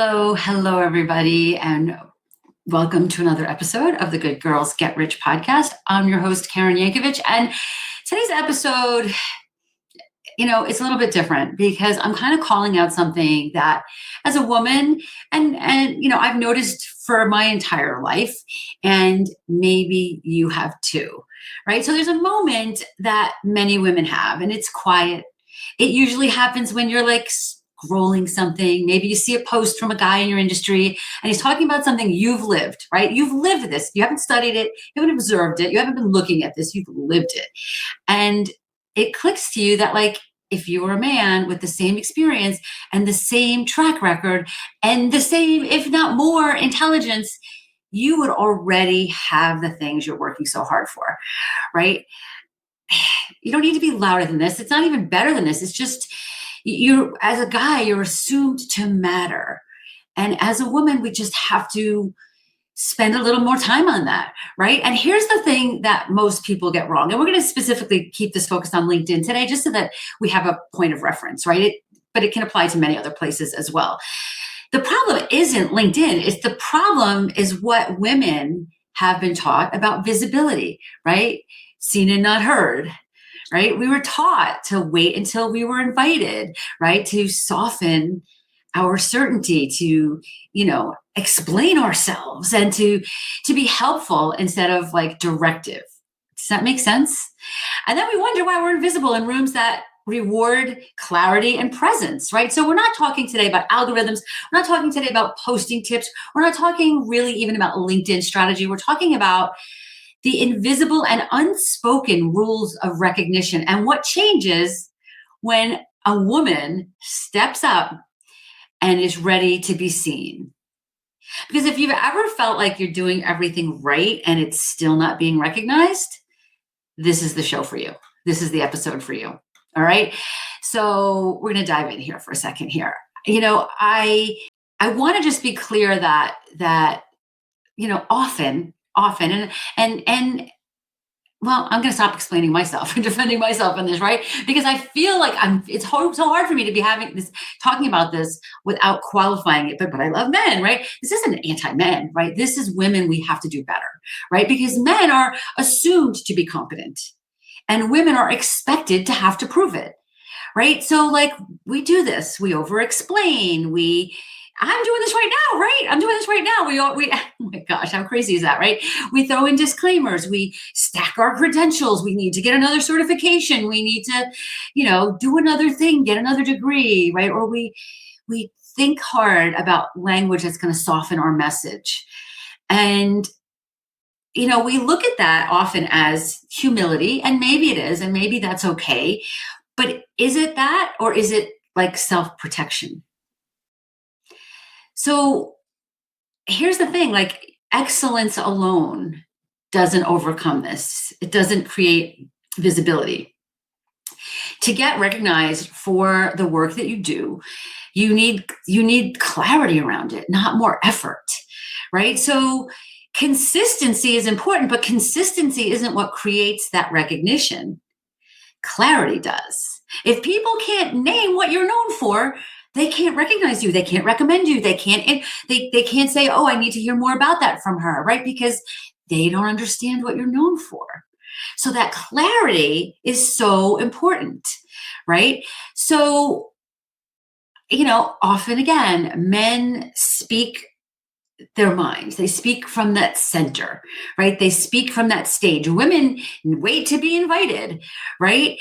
Hello, everybody, and welcome to another episode of the Good Girls Get Rich podcast. I'm your host, Karen Yankovich, and today's episode, it's a little bit different because I'm kind of calling out something that, as a woman, and I've noticed for my entire life, and maybe you have too, right? So there's a moment that many women have, and it's quiet. It usually happens when you're like scrolling something. Maybe you see a post from a guy in your industry and he's talking about something you've lived, right? You've lived this. You haven't studied it. You haven't observed it. You haven't been looking at this. You've lived it. And it clicks to you that, like, if you were a man with the same experience and the same track record and the same, if not more, intelligence, you would already have the things you're working so hard for, right? You don't need to be louder than this. It's not even better than this. It's just, you, as a guy, you're assumed to matter. And as a woman, we just have to spend a little more time on that, right? And here's the thing that most people get wrong. And we're going to specifically keep this focused on LinkedIn today, just so that we have a point of reference, right? But it can apply to many other places as well. The problem isn't LinkedIn. The problem is what women have been taught about visibility, right? Seen and not heard, right? We were taught to wait until we were invited, right? To soften our certainty, to, explain ourselves and to be helpful instead of like directive. Does that make sense? And then we wonder why we're invisible in rooms that reward clarity and presence, right? So we're not talking today about algorithms. We're not talking today about posting tips. We're not talking really even about LinkedIn strategy. We're talking about the invisible and unspoken rules of recognition and what changes when a woman steps up and is ready to be seen. Because if you've ever felt like you're doing everything right and it's still not being recognized, this is the show for you. This is the episode for you. All right. So we're going to dive in here for a second here. I want to just be clear that often, and well, I'm going to stop explaining myself and defending myself in this, right? Because I feel like it's so hard for me to be talking about this without qualifying it. But I love men, right? This isn't anti-men, right? This is women. We have to do better, right? Because men are assumed to be competent and women are expected to have to prove it, right? So like we do this, we over-explain, I'm doing this right now, right? I'm doing this right now. Oh my gosh, how crazy is that, right? We throw in disclaimers. We stack our credentials. We need to get another certification. We need to, do another thing, get another degree, right? Or we think hard about language that's going to soften our message. And, we look at that often as humility, and maybe it is, and maybe that's okay. But is it that, or is it like self-protection? So here's the thing, like excellence alone doesn't overcome this. It doesn't create visibility. To get recognized for the work that you do, you need clarity around it, not more effort, right? So consistency is important, but consistency isn't what creates that recognition. Clarity does. If people can't name what you're known for, they can't recognize you. They can't recommend you. They can't say, oh, I need to hear more about that from her, right? Because they don't understand what you're known for. So that clarity is so important, right? So, often again, men speak their minds. They speak from that center, right? They speak from that stage. Women wait to be invited, right?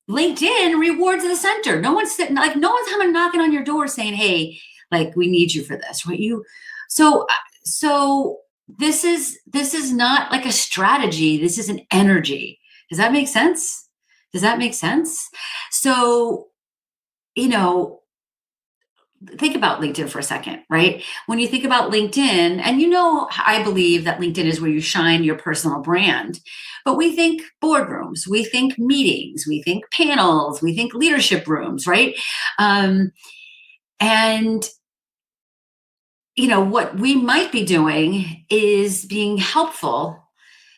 LinkedIn rewards the center. No one's coming knocking on your door saying, hey, like, we need you for this, right? So this is not like a strategy. This is an energy. Does that make sense? So, think about LinkedIn for a second, right? When you think about LinkedIn, and I believe that LinkedIn is where you shine your personal brand, but we think boardrooms, we think meetings, we think panels, we think leadership rooms, right? And what we might be doing is being helpful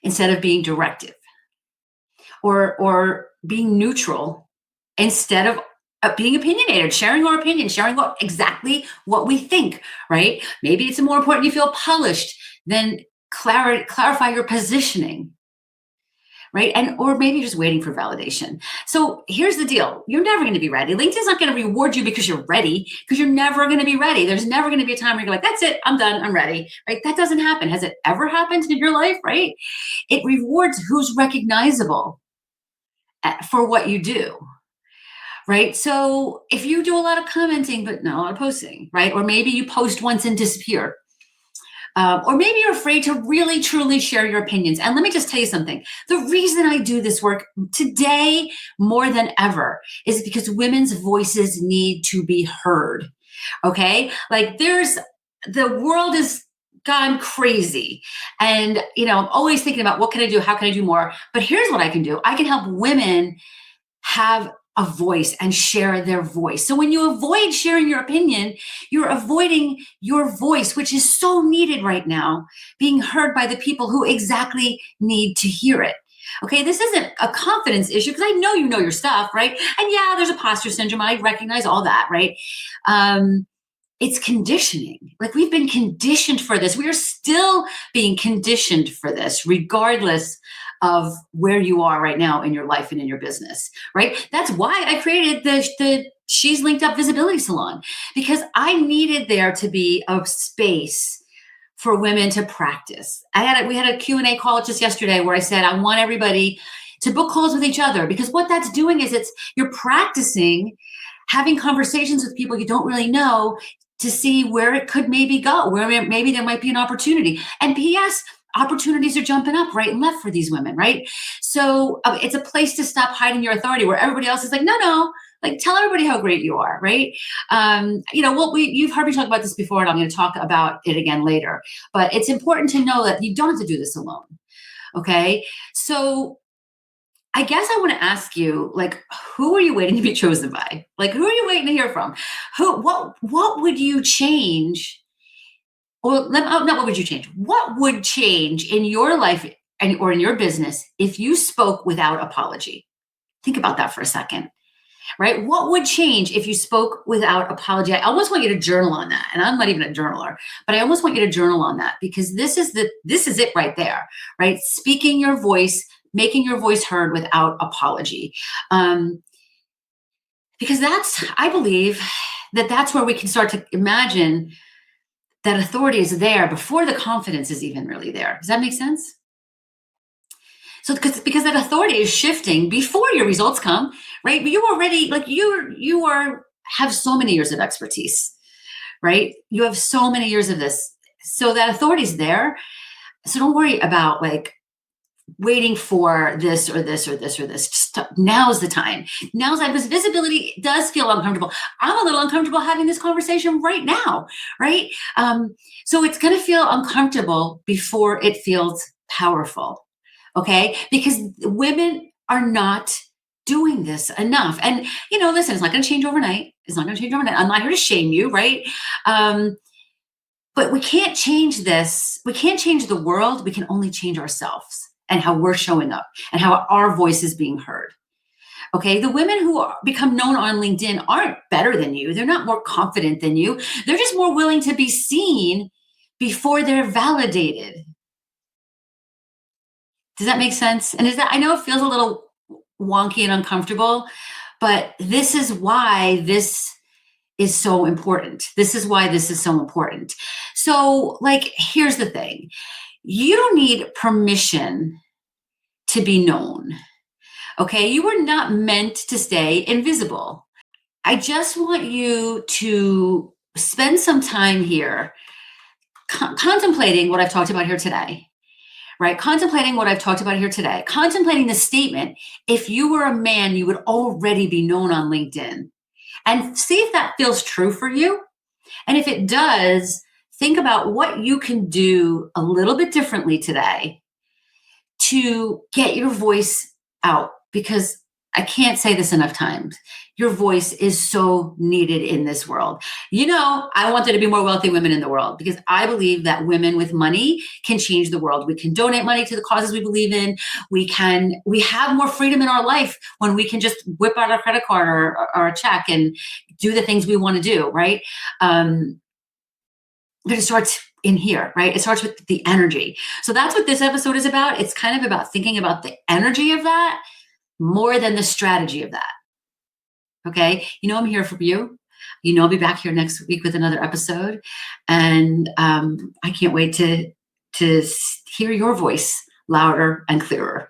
instead of being directive, or being neutral instead of being opinionated, sharing our opinion, sharing exactly what we think, right? Maybe it's more important you feel polished than clarify your positioning, right? And or maybe you're just waiting for validation. So here's the deal: you're never going to be ready. LinkedIn's not going to reward you because you're ready, because you're never going to be ready. There's never going to be a time where you're like, "That's it, I'm done, I'm ready." Right? That doesn't happen. Has it ever happened in your life? Right? It rewards who's recognizable for what you do. Right. So if you do a lot of commenting, but not a lot of posting, right? Or maybe you post once and disappear. Or maybe you're afraid to really truly share your opinions. And let me just tell you something. The reason I do this work today more than ever is because women's voices need to be heard. Okay. Like the world is gone crazy. And, I'm always thinking about what can I do? How can I do more? But here's what I can do. I can help women have a voice and share their voice. So when you avoid sharing your opinion, you're avoiding your voice, which is so needed right now, being heard by the people who exactly need to hear it. Okay, this isn't a confidence issue because I know you know your stuff, right? And yeah, there's imposter syndrome. I recognize all that, right? It's conditioning. Like we've been conditioned for this. We are still being conditioned for this, regardless of where you are right now in your life and in your business, right? That's why I created the She's Linked Up Visibility Salon, because I needed there to be a space for women to practice. We had a Q&A call just yesterday where I said, I want everybody to book calls with each other, because what that's doing is you're practicing having conversations with people you don't really know to see where it could maybe go, where maybe there might be an opportunity. And P.S., opportunities are jumping up right and left for these women, right? So it's a place to stop hiding your authority, where everybody else is like, no, like tell everybody how great you are, right? You've heard me talk about this before, and I'm going to talk about it again later. But it's important to know that you don't have to do this alone. Okay, so I guess I want to ask you, like, who are you waiting to be chosen by? Like, who are you waiting to hear from? What would you change? Not what would you change? What would change in your life or in your business if you spoke without apology? Think about that for a second, right? What would change if you spoke without apology? I almost want you to journal on that. And I'm not even a journaler, but I almost want you to journal on that, because this is it right there, right? Speaking your voice, making your voice heard without apology. Because I believe that's where we can start to imagine that authority is there before the confidence is even really there. Does that make sense? So because that authority is shifting before your results come, right? But you already, like, have so many years of expertise, right? You have so many years of this. So that authority is there. So don't worry about like waiting for this or this or this or this. Now's the time. Now's the time, because visibility does feel uncomfortable. I'm a little uncomfortable having this conversation right now, right? So it's going to feel uncomfortable before it feels powerful, okay? Because women are not doing this enough. And, listen, it's not going to change overnight. It's not going to change overnight. I'm not here to shame you, right? But we can't change this. We can't change the world. We can only change ourselves and how we're showing up and how our voice is being heard. Okay. The women who become known on LinkedIn aren't better than you. They're not more confident than you. They're just more willing to be seen before they're validated. Does that make sense? And I know it feels a little wonky and uncomfortable, but this is why this is so important. This is why this is so important. So, like, here's the thing. You don't need permission to be known. Okay. You were not meant to stay invisible. I just want you to spend some time here contemplating what I've talked about here today, right? Contemplating what I've talked about here today, contemplating the statement, if you were a man, you would already be known on LinkedIn, and see if that feels true for you. And if it does, think about what you can do a little bit differently today to get your voice out, because I can't say this enough times. Your voice is so needed in this world. I want there to be more wealthy women in the world because I believe that women with money can change the world. We can donate money to the causes we believe in. We have more freedom in our life when we can just whip out our credit card or a check and do the things we want to do, right? Um, but it starts in here, right? It starts with the energy. So that's what this episode is about. It's kind of about thinking about the energy of that more than the strategy of that. Okay. I'm here for you. I'll be back here next week with another episode. And I can't wait to hear your voice louder and clearer.